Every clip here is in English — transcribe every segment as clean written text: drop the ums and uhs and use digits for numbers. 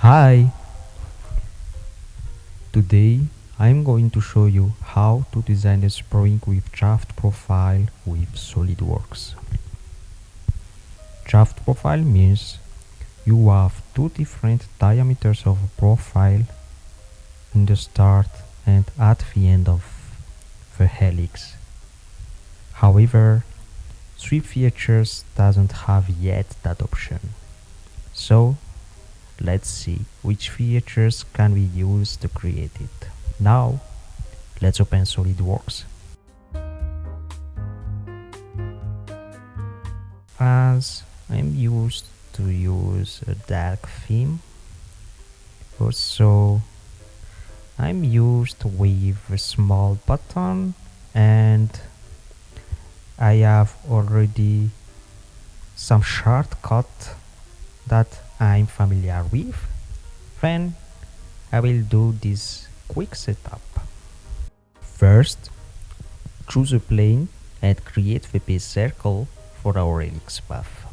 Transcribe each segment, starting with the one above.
Hi! Today I'm going to show you how to design a spring with shaft profile with Solidworks. Shaft profile means you have two different diameters of a profile in the start and at the end of the helix. However, three features doesn't have yet that option. So let's see which features can we use to create it. Now, let's open Solidworks. As I'm used to use a dark theme, also I'm used with a small button and I have already some shortcut that I'm familiar with. Then I will do this quick setup. First, choose a plane and create the base circle for our helix path.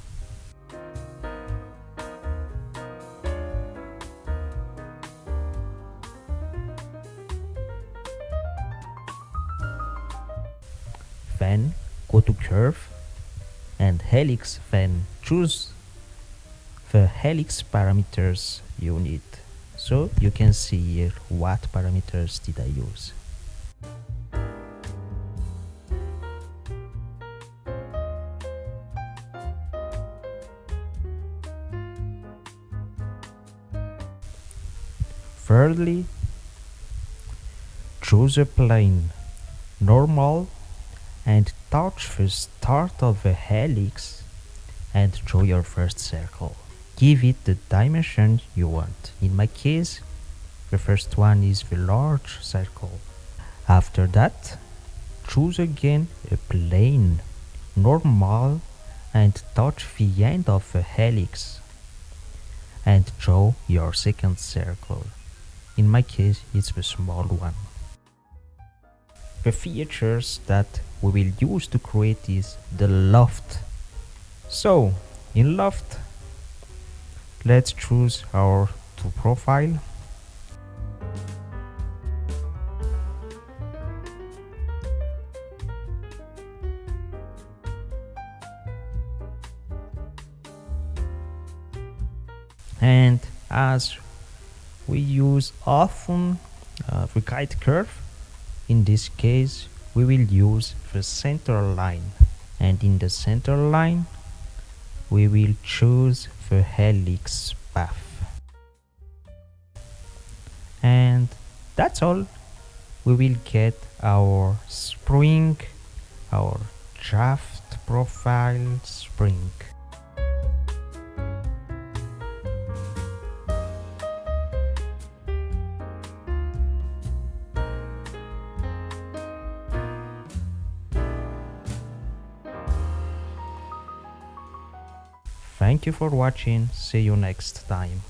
Then go to curve and helix, then choose the helix parameters you need. So you can see here what parameters did I use. Thirdly, choose a plane normal and touch the start of the helix and draw your first circle. Give it the dimension you want. In my case, the first one is the large circle. After that, choose again a plane normal and touch the end of the helix and draw your second circle. In my case, it's the small one. The features that we will use to create is the loft. So, in loft, let's choose our two profile. And as we use often the guide curve, in this case we will use the center line, and in the center line we will choose the helix path. And that's all. We will get our spring, our shaft profile spring. Thank you for watching. See you next time.